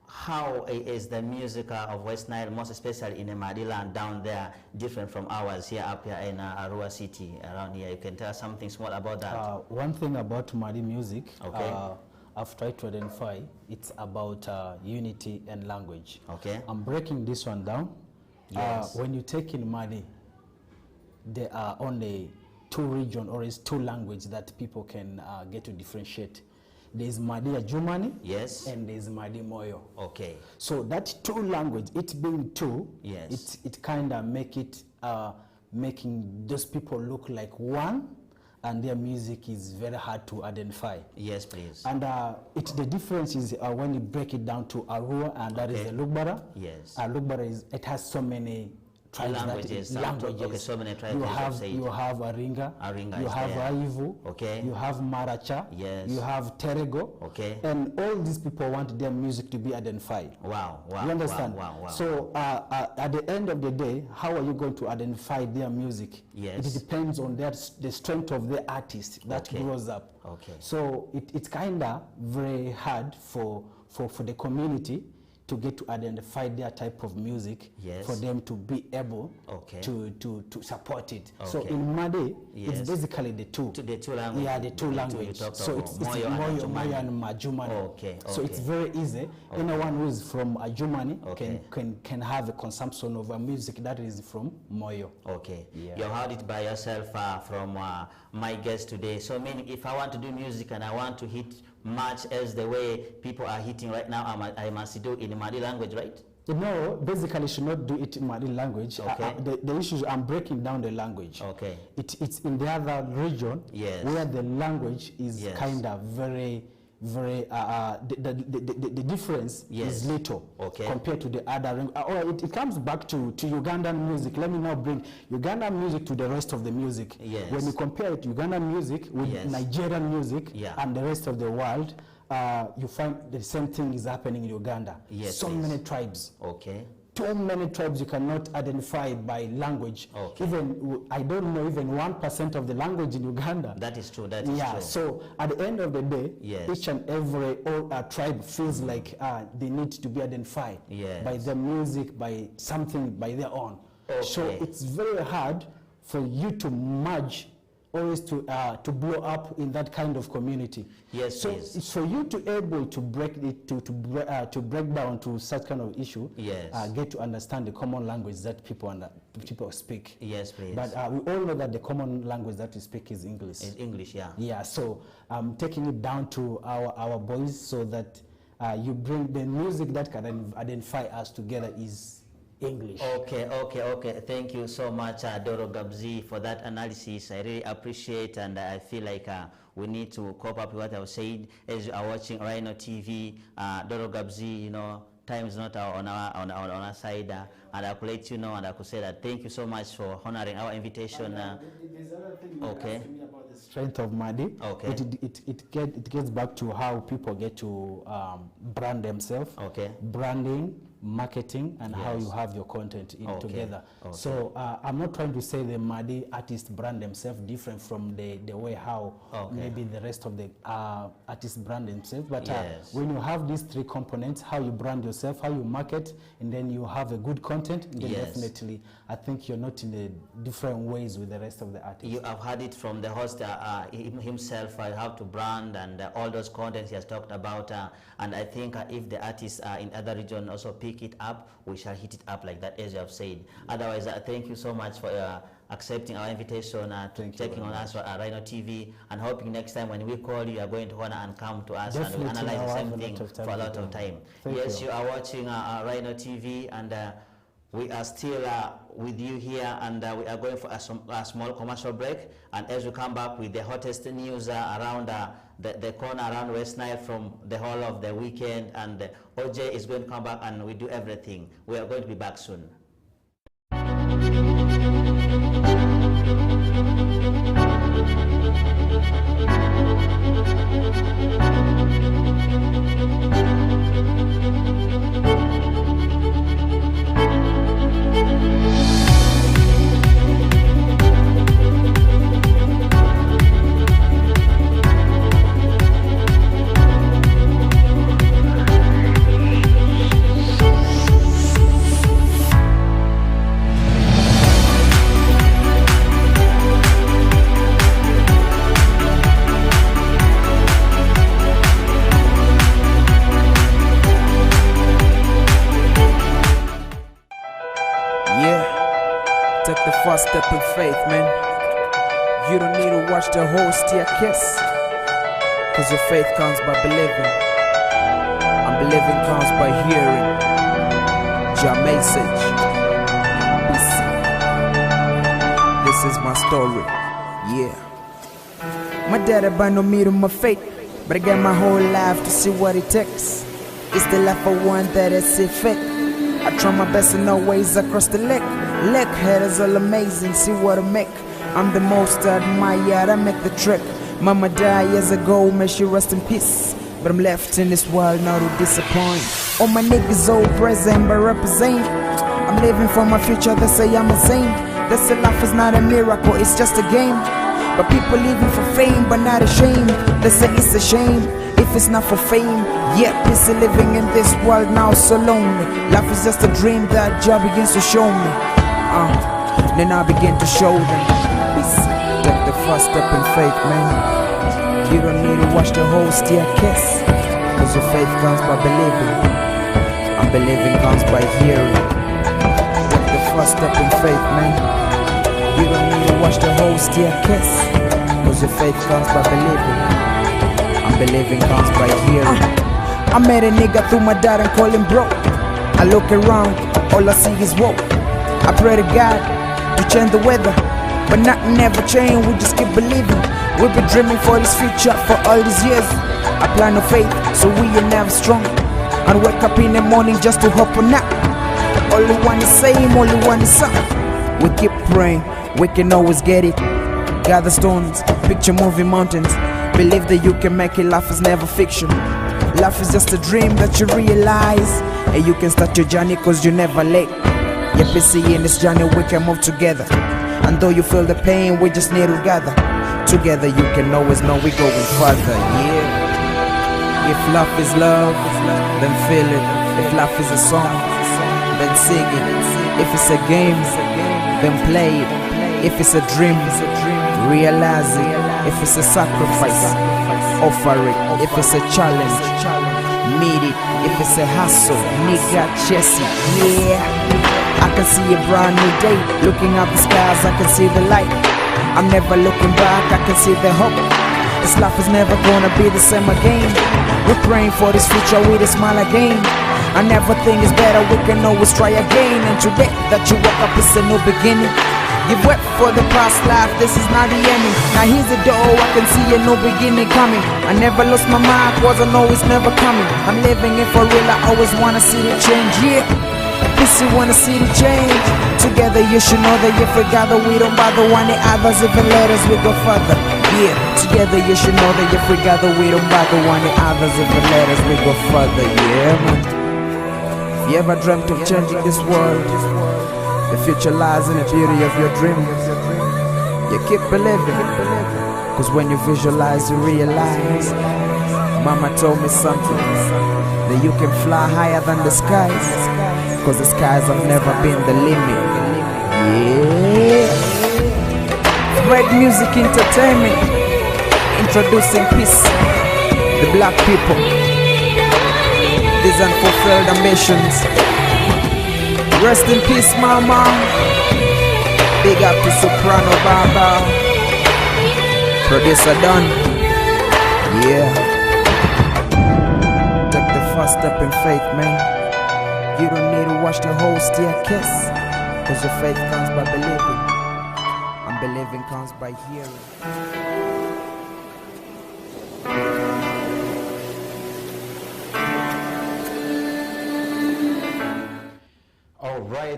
How is the music of West Nile, most especially in Madiland down there, different from ours here up here in Arua City around here? You can tell us something small about that. One thing about Madi music, okay. I've tried to identify, it's about unity and language. Okay. I'm breaking this one down. Yes. When you take in Madi, there are only two regions or is two languages that people can get to differentiate. There's Madi Jumani, yes, and there's Madi Moyo. Okay. So that two language, it being two, yes, it kind of make it making those people look like one, and their music is very hard to identify. Yes, please. And the difference is when you break it down to Arua, and that is the Lugbara. Yes. Lugbara it has so many tribes. Languages. Okay, so many tribes. You have Aringa. You have Aivu. Okay. You have Maracha. Yes. You have Terego. Okay. And all these people want their music to be identified. Wow. You understand? Wow. So at the end of the day, how are you going to identify their music? Yes. It depends on the strength of the artist that grows up. Okay. So it's kind of very hard for the community to get to identify their type of music, for them to be able to support it. So in Made, it's basically the two languages. Yeah, the two languages. So it's Moyo and Majumani. So it's very easy. Anyone who is from Ajumani can have a consumption of a music that is from Moyo. Okay. Yeah. You heard it by yourself from my guest today. So meaning if I want to do music and I want to hit much as the way people are hitting right now, I must do it in Madi language, right? No, basically you should not do it in Madi language. Okay. The issue is I'm breaking down the language. Okay. It's in the other region where the language is kind of very the difference is little compared to the other. It comes back to Ugandan music. Let me now bring Ugandan music to the rest of the music. Yes. When you compare Ugandan music with Nigerian music and the rest of the world, you find the same thing is happening in Uganda. Yes, so many tribes. Okay. Too many tribes you cannot identify by language. Okay. Even I don't know even 1% of the language in Uganda. That is true. That is true. So at the end of the day, each and every tribe feels like they need to be identified by their music, by something by their own. So it's very hard for you to merge, always to blow up in that kind of community. Yes. So it's for you to able to break it to break down to such kind of issue. Yes. Get to understand the common language that people speak. Yes, please. But we all know that the common language that we speak is English. It's English, yeah. Yeah. So I'm taking it down to our boys so that you bring the music that can identify us together is English. Okay. Thank you so much, Doro Gabzi, for that analysis. I really appreciate, and I feel like we need to cope up with what I've said. As you are watching Rhino TV, Doro Gabzi, time is not on our side, and I could let you know, and I could say that thank you so much for honoring our invitation. There's another thing you asked me about the strength of Madi. Okay. It gets back to how people get to brand themselves. Okay. Branding, marketing, and how you have your content together. Okay. So I'm not trying to say the Madi artists brand themselves different from the way how maybe the rest of the artists brand themselves. But when you have these three components, how you brand yourself, how you market, and then you have a good content, then definitely I think you're not in the different ways with the rest of the artists. You have heard it from the host himself. I have to brand and all those contents he has talked about. And I think if the artists in other regions also pick it up, we shall hit it up like that, as you have said. Otherwise, thank you so much for accepting our invitation, checking on us at Rhino TV, and hoping next time when we call you are going to honor and come to us and we analyze the same thing for a lot of time. Yes, you are watching Rhino TV, and we are still with you here, and we are going for a small commercial break. And as we come back with the hottest news around the corner around West Nile from the whole of the weekend, and OJ is going to come back and we do everything. We are going to be back soon. Take the first step in faith, man. You don't need to watch the whole staircase, cause your faith comes by believing, and believing comes by hearing. Your message. This is my story, yeah. My daddy by no meat on my faith, but I got my whole life to see what it takes. It's the life of one that is fit. I try my best in all ways across the lake. Lake headers all amazing, see what I make. I'm the most admired, I make the trek. Mama died years ago, may she rest in peace. But I'm left in this world now to disappoint. All my niggas all present but represent. I'm living for my future, they say I'm insane. They say life is not a miracle, it's just a game. But people living for fame but not ashamed. They say it's a shame if it's not for fame. Yet busy living in this world now so lonely. Life is just a dream that Jah begins to show me. Then I begin to show them. Take the first step in faith, man. You don't need to watch the whole staircase, cause your faith comes by believing, and believing comes by hearing. Take the first step in faith, man. You don't need to watch the whole staircase, cause your faith comes by believing, and believing comes by hearing. I met a nigga through my dad and call him bro. I look around, all I see is woe. I pray to God to change the weather, but nothing ever changed, we just keep believing. We've been dreaming for this future for all these years. A plan of faith, so we are never strong. And wake up in the morning just to hope on that. Only one is same, only one is some. We keep praying, we can always get it. Gather stones, picture moving mountains. Believe that you can make it, life is never fiction. Life is just a dream that you realize. And you can start your journey cause you're never late. You're busy in this journey, we can move together. And though you feel the pain, we just need to gather. Together you can always know we're going further, yeah. If love is love, then feel it. If life is a song, then sing it. If it's a game, then play it. If it's a dream, realize it. If it's a sacrifice, offer it. If it's a challenge, meet it. If it's a hustle, nigga, chase it, yeah. I can see a brand new day. Looking up the skies, I can see the light. I'm never looking back, I can see the hope. This life is never gonna be the same again. We're praying for this future with a smile again. And everything is better, we can always try again. And today that you woke up is a new beginning. You've wept for the past life, this is not the ending. Now here's the door, I can see a new beginning coming. I never lost my mind, cause I know it's never coming. I'm living it for real, I always wanna see the change, yeah. This you wanna see the change. Together you should know that if we gather we don't bother one the others. Even let us we go further, yeah. Together you should know that if we gather we don't bother one the others. Even let us we go further, yeah man. If you ever dreamt of changing this world, the future lies in the beauty of your dream. You keep believing, cause when you visualize you realize. Mama told me something, that you can fly higher than the skies, cause the skies have never been the limit, yeah. Great music entertainment, introducing peace, the black people, these unfulfilled ambitions. Rest in peace, mama. Big up to Soprano Baba, producer Don, yeah. Take the first step in faith, man. You don't need to watch the whole staircase, cause your faith comes by believing, and believing comes by hearing.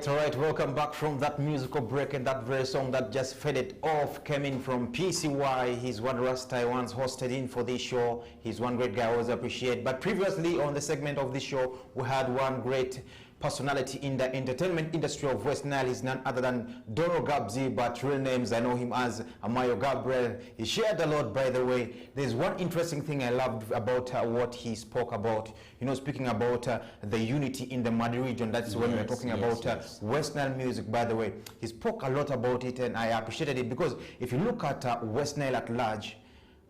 All right, welcome back from that musical break, and that very song that just faded off came in from PCY. He's one Rasta I once hosted in for this show. He's one great guy I always appreciate. But previously on the segment of this show, we had one great personality in the entertainment industry of West Nile. He's none other than Doro Gabzi, but real names I know him as Amayo Gabriel. He shared a lot, by the way. There's one interesting thing I loved about what he spoke about. You know, speaking about the unity in the Madi region. That's when we're talking about West Nile music, by the way. He spoke a lot about it, and I appreciated it because if you look at West Nile at large,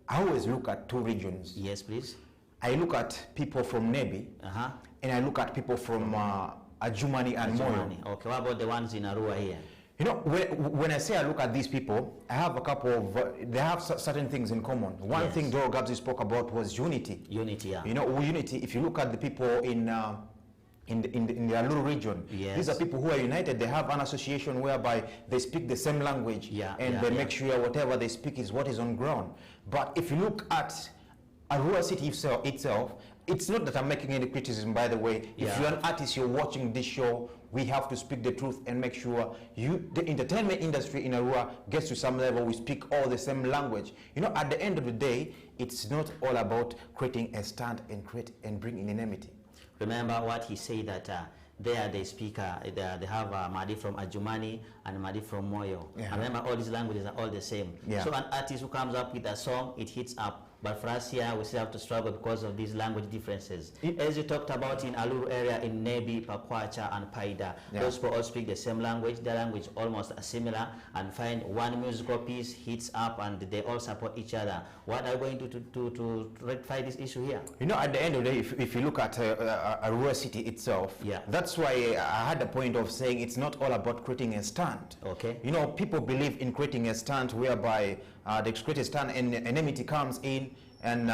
I always look at two regions. Yes, please. I look at people from Nebi, and I look at people from Ajumani and Moyo. Okay, what about the ones in Arua here? You know, when I say I look at these people, I have a couple of, they have certain things in common. One thing Doro Gabzi spoke about was unity. Unity, yeah. You know, unity, if you look at the people in the Aluru region, these are people who are united. They have an association whereby they speak the same language, and they make sure whatever they speak is what is on ground. But if you look at Arua city itself, it's not that I'm making any criticism, by the way. If you're an artist, you're watching this show, we have to speak the truth and make sure the entertainment industry in Arua gets to some level. We speak all the same language. You know, at the end of the day, it's not all about creating a stand and bring in enmity. Remember what he said, that there they speak, they have Madi from Ajumani and Madi from Moyo. And remember, all these languages are all the same. So an artist who comes up with a song, it hits up. But for us here, we still have to struggle because of these language differences. As you talked about in Aluru area, in Nebi, Pakwacha, and Paida, those people all speak the same language. Their language almost similar, and find one musical piece hits up, and they all support each other. What are you going to rectify this issue here? You know, at the end of the day, if you look at Arua city itself, that's why I had the point of saying it's not all about creating a stand. Okay. You know, people believe in creating a stand whereby they create a stand and enmity comes in, and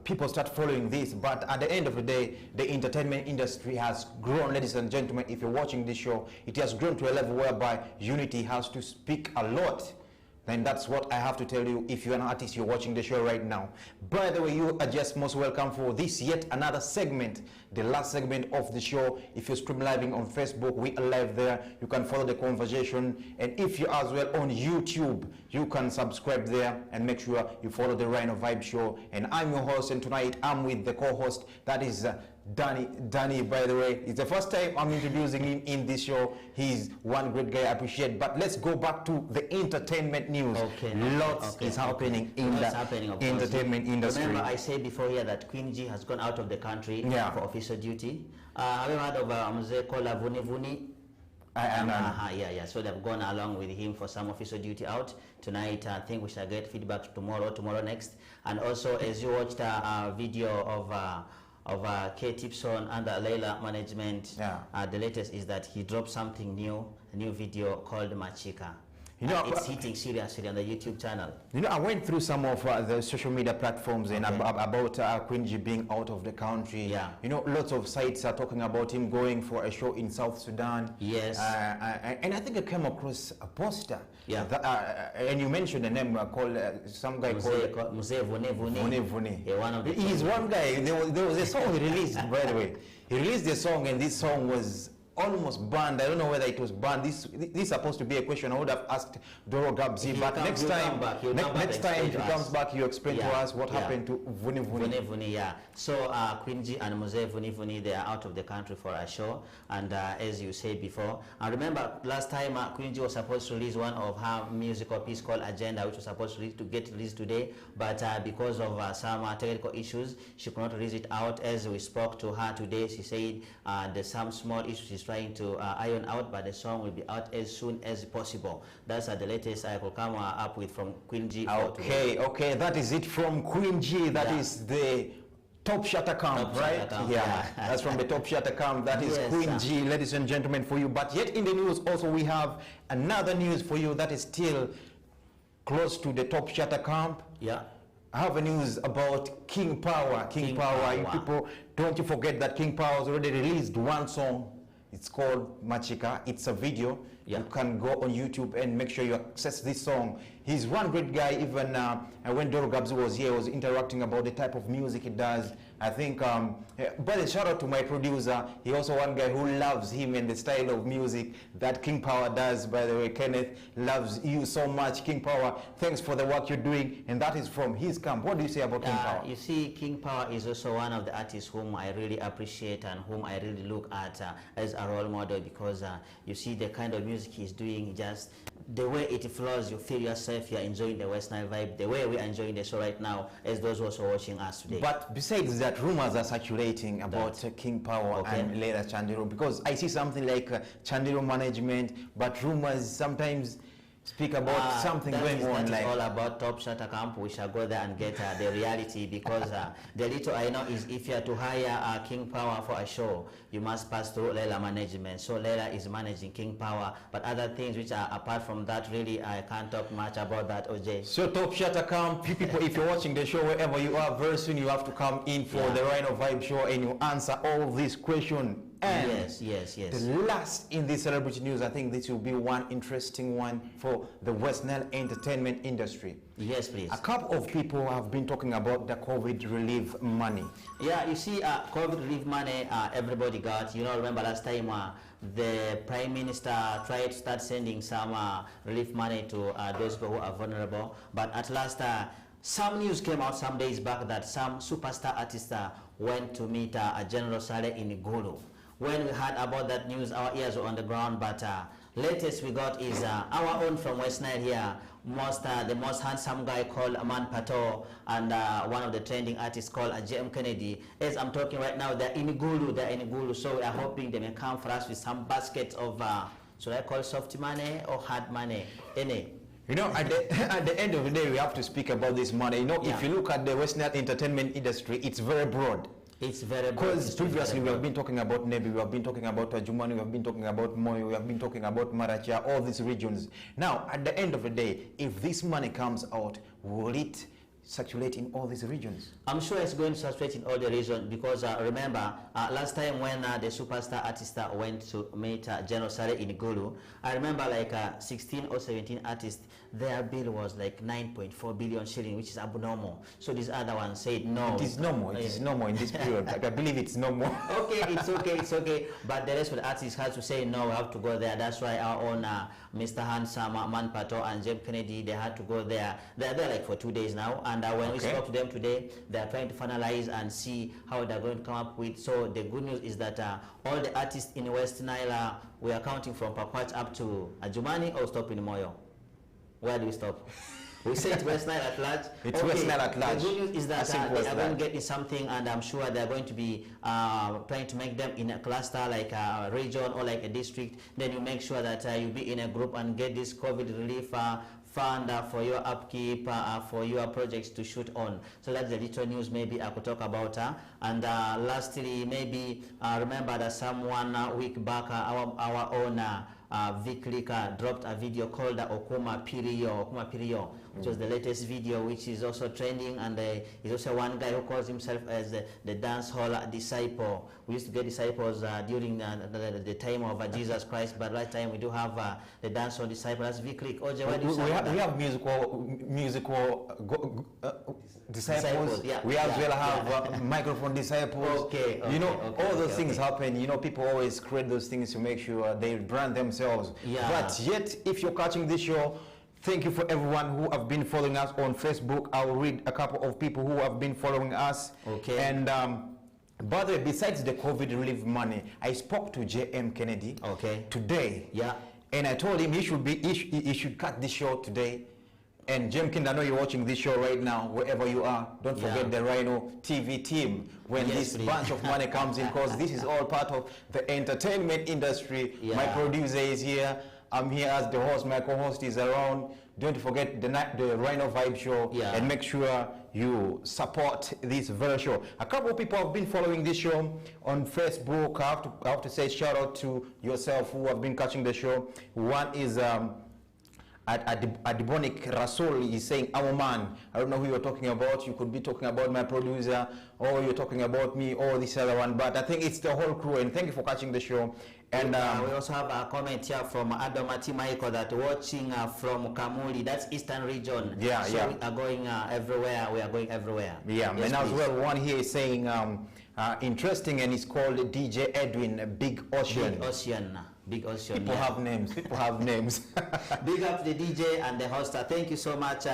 people start following this. But at the end of the day, the entertainment industry has grown, ladies and gentlemen. If you're watching this show, it has grown to a level whereby unity has to speak a lot. And that's what I have to tell you if you're an artist, you're watching the show right now. By the way, you are just most welcome for this yet another segment, the last segment of the show. If you're stream living on Facebook, we are live there. You can follow the conversation. And if you're as well on YouTube, you can subscribe there and make sure you follow the Rhino Vibe Show. And I'm your host, and tonight I'm with the co-host, that is Danny, by the way. It's the first time I'm introducing him in this show. He's one great guy, I appreciate. But let's go back to the entertainment news. Lots is happening in the entertainment industry. Remember, I said before here that Queen G has gone out of the country for official duty. Have you heard of Mzee Kola Vuni Vuni? So they've gone along with him for some official duty out tonight. I think we shall get feedback tomorrow next. And also, as you watched a video of K. Tipson under Leila management, the latest is that he dropped something new, a new video called Machika. You know, it's hitting seriously on the YouTube channel. You know, I went through some of the social media platforms and about Queen G being out of the country. You know, lots of sites are talking about him going for a show in South Sudan. Yes. And I think I came across a poster. And you mentioned a name called some guy called Mzee Vune Vune. Vune Vune. He's one guy. There was a song he released, by the way. He released a song, and this song was almost banned. I don't know whether it was banned. This is supposed to be a question I would have asked Doro Gabzi, but next time if he comes back, you explain to us what happened to Vuni Vuni. Vuni Vuni, So Queen G and Mzee Vuni Vuni, they are out of the country for a show, and as you said before, I remember last time Queen G was supposed to release one of her musical piece called Agenda, which was supposed to get released today, but because of some technical issues, she could not release it out. As we spoke to her today, she said there's some small issues trying to iron out, but the song will be out as soon as possible. That's the latest I could come up with from Queen G. Okay, that is it from Queen G. That is the Top Shutter Camp, right? That's from the Top Shutter Camp. That is Queen G, ladies and gentlemen, for you. But yet in the news also we have another news for you that is still close to the Top Shutter Camp. I have a news about King Power. King Power. You people, don't you forget that King Power has already released one song. It's called Machika. It's a video. You can go on YouTube and make sure you access this song. He's one great guy. Even when Doro Gabzi was here, he was interacting about the type of music he does. I think, but a shout out to my producer. He also one guy who loves him and the style of music that King Power does. By the way, Kenneth loves you so much, King Power. Thanks for the work you're doing, and that is from his camp. What do you say about King Power? You see, King Power is also one of the artists whom I really appreciate and whom I really look at as a role model, because you see the kind of music he's doing, just the way it flows, you feel yourself, you're enjoying the West Nile vibe, the way we're enjoying the show right now, as those who are watching us today. But besides that, rumors are circulating about King Power and Leila Chandiro, because I see something like Chandiro management, but rumors sometimes speak about something going on. That is all about Top Shutter Camp. We shall go there and get the reality, because the little I know is if you are to hire King Power for a show, you must pass through Leila management. So Leila is managing King Power, but other things which are apart from that, really I can't talk much about that, OJ. So Top Shutter Camp, you people, if you're watching the show wherever you are, very soon you have to come in for the Rhino Vibe Show and you answer all these questions. And yes. the last in this celebrity news, I think this will be one interesting one for the West Nile entertainment industry. Yes, please. A couple of people have been talking about the COVID relief money. Yeah, you see, COVID relief money, everybody got. You know, remember last time the Prime Minister tried to start sending some relief money to those people who are vulnerable. But at last, some news came out some days back that some superstar artists went to meet General Saleh in Gulu. When we heard about that news, our ears were on the ground, but latest we got is our own from West Nile here, the most handsome guy called Aman Pato, and one of the trending artists called JM Kennedy. As I'm talking right now, they're in Gulu, so we are hoping they may come for us with some baskets of, should I call soft money or hard money? Any? You know, at the end of the day, we have to speak about this money. You know, Yeah. if you look at the West Nile entertainment industry, it's very broad. It's very broad. Because previously we have been talking about Nebi, we have been talking about Jumani, we have been talking about Moyo, we have been talking about Maracha, all these regions. Now, at the end of the day, if this money comes out, will it circulate in all these regions? I'm sure it's going to circulate in all the regions because remember last time when the superstar artist went to meet General Saleh in Gulu, I remember like 16 or 17 artists, their bill was like 9.4 billion shilling, which is abnormal. So these other ones said no. It is normal. It is normal in this period. Like, I believe it's normal. Okay, it's okay. But the rest of the artists had to say no, we have to go there. That's why our own Mr. Handsome, Man Pato, and James Kennedy, they had to go there. They're there like for 2 days now. And when we spoke to them today, they're trying to finalize and see how they're going to come up with. So the good news is that all the artists in West Nile, we are counting from Pakwach up to Ajumani or stop in Moyo. Where do we stop? We say it's West Nile at large. It's okay. West Nile at large. The good news is that they are going to get in something, and I'm sure they're going to be trying to make them in a cluster, like a region or like a district. Then you make sure that you be in a group and get this COVID relief fund for your upkeep, for your projects to shoot on. So that's the little news maybe I could talk about. And lastly, maybe remember that someone week back, our own Vic Lika dropped a video called Okuma Pirio, which was the latest video, which is also trending, and he's also one guy who calls himself as the dance hall disciple. We used to get disciples during the time of Jesus Christ, but right time we do have the dance hall disciple. That's Vic Lika. OJ, what do you say? We have musical disciples. Yeah, we as well have microphone disciples. You know, all those things happen. You know, people always create those things to make sure they brand themselves. Yeah. But yet, if you're catching this show, thank you for everyone who have been following us on Facebook. I'll read a couple of people who have been following us. Okay. And by the way, besides the COVID relief money, I spoke to JM Kennedy today. Yeah. And I told him he should cut this show today. And Jim Kind, I know you're watching this show right now, wherever you are. Don't forget the Rhino TV team when this bunch of money comes in, because this is all part of the entertainment industry. My producer is here. I'm here as the host. My co-host is around. Don't forget the Rhino Vibe show, and make sure you support this very show. A couple of people have been following this show on Facebook. I have to say shout out to yourself who have been catching the show. One is Adibonic Rasul is saying, our man. I don't know who you're talking about. You could be talking about my producer, or you're talking about me, or this other one. But I think it's the whole crew, and thank you for catching the show. And we also have a comment here from Adomati Michael that watching from Kamuli, that's Eastern region. We are going everywhere. We are going everywhere. Yeah, yes, and as well, one here is saying interesting, and it's called DJ Edwin Big Ocean. Big Ocean. People have names. People have names. Big up the DJ and the host. Thank you so much.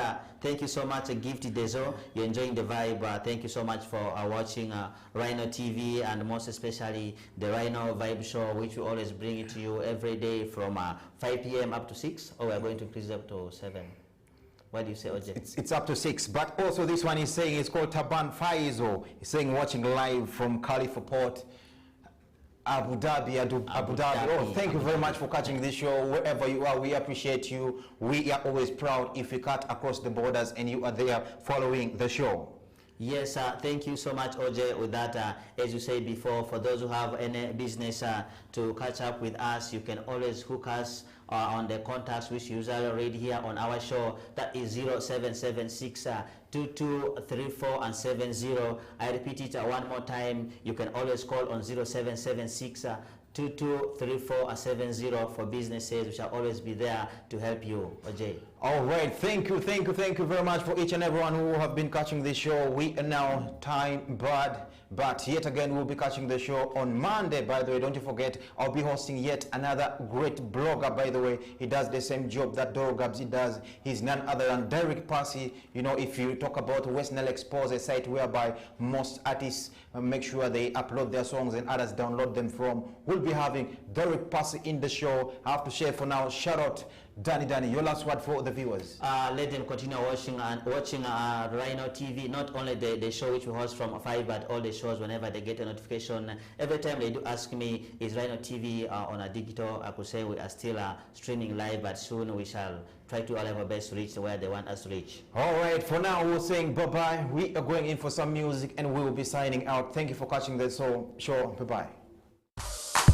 Thank you so much, Gifty Dezo. You're enjoying the vibe. Thank you so much for watching Rhino TV, and most especially the Rhino Vibe Show, which we always bring it to you every day from 5 p.m. up to 6. Or we're going to increase it up to 7. What do you say, OJ? It's up to 6. But also this one is saying, it's called Taban Faizo. He's saying watching live from Khalifa Port, Abu Dhabi. Oh, thank you very much for catching this show wherever you are. We appreciate you. We are always proud if you cut across the borders and you are there following the show. Yes, thank you so much, OJ, with that. As you said before, for those who have any business to catch up with us, you can always hook us on the contacts which you usually read here on our show. That is 0776 2234 and 70. I repeat it one more time. You can always call on 0776 2234 and 70 for businesses. We shall always be there to help you, OJ. All right, thank you very much for each and everyone who have been catching this show. We are now time bad, but yet again we'll be catching the show on Monday. By the way, don't you forget, I'll be hosting yet another great blogger. By the way, he does the same job that Doro Gabs does. He's none other than Derek Passy. You know, if you talk about West Nile Expose, a site whereby most artists make sure they upload their songs and others download them from, we'll be having Derek Passy in the show. I have to share for now. Shout out Danny, your last word for the viewers. Let them continue watching Rhino TV, not only the show which we host from 5, but all the shows whenever they get a notification. Every time they do ask me, is Rhino TV on a digital? I could say we are still streaming live, but soon we shall try to all our best to reach where they want us to reach. All right, for now we're saying bye-bye. We are going in for some music and we will be signing out. Thank you for catching the show. Bye-bye.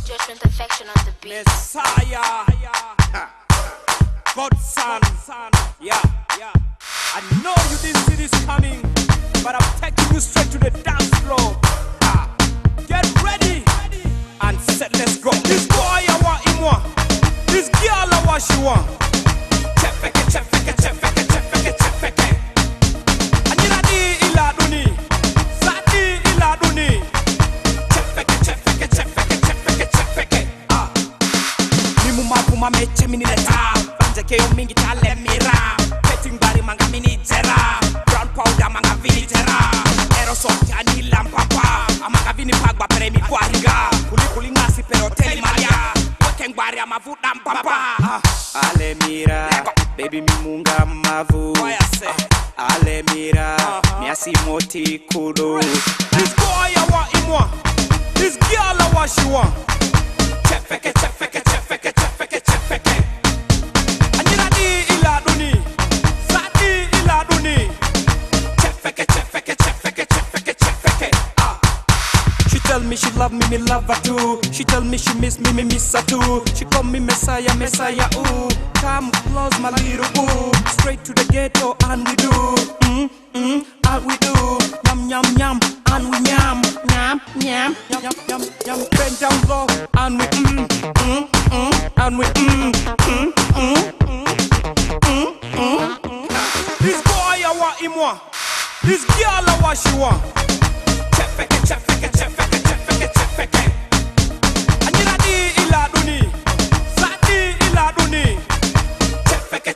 Judgment affection on the beat. Messiah. Godson, yeah. I know you didn't see this coming, but I'm taking you straight to the dance floor. Get ready and set, let's go. This boy I want him one, this girl I want she want. Chefeke. Anina di ila duni, sadi ila duni. Chefeke. Mimu mapuma meche minileta. Ke yo mingi tale mira petting bari manga mini tera brown powder manga vini tera aerosol tani lampapa amanga vini pagba premi kwariga kuli ngasi pero tele maria working bari amavuda mpapa ale mira baby mimunga mavu ale mira miasi moti kudo. This boy I want him one, this girl I want she want. Chefeke. She tell me she love me love her too. She tell me she miss me miss her too. She call me Messiah, ooh. Come close my little boo. Straight to the ghetto and we do. And we do. Yum, and we yum. Bend down low and we and we This boy I want him one, this girl I want she want. Chefeke. Anina di ila duni, sadi ila duni. Chefeke.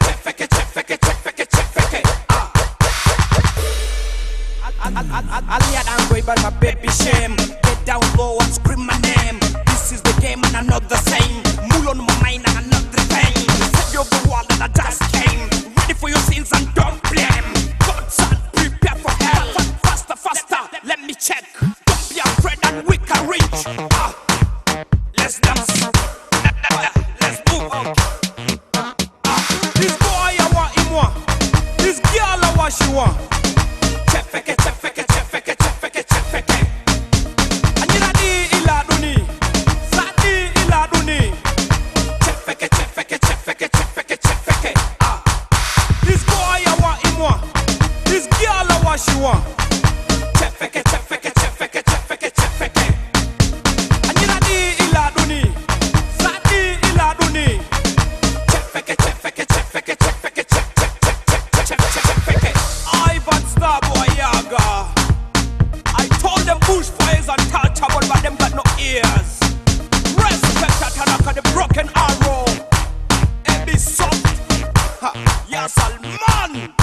Aliad and boy but my baby shame. Get down low and scream my name. This is the game and I'm not the same. Mule on my mind and I'm not the same. Savior of the world and I just came. Ready for your sins and don't blame. Godson, prepare for hell. Faster, let me check. Don't be afraid and we can reach. Let's dance. Let's move. This boy I want him one, this girl I want she want. Chefeke. Anina di ila duni, sadi ila duni. Chefeke. This boy I want him one, this girl I want she want. Chefeke. Anina di ila duni, sadi ila duni. Chefeke. Ivan Starboy Yaga. I told them bushfire is untouchable, but them got no ears. Respect that Tanaka, the broken arrow. Ebi soft. Yes, Salman.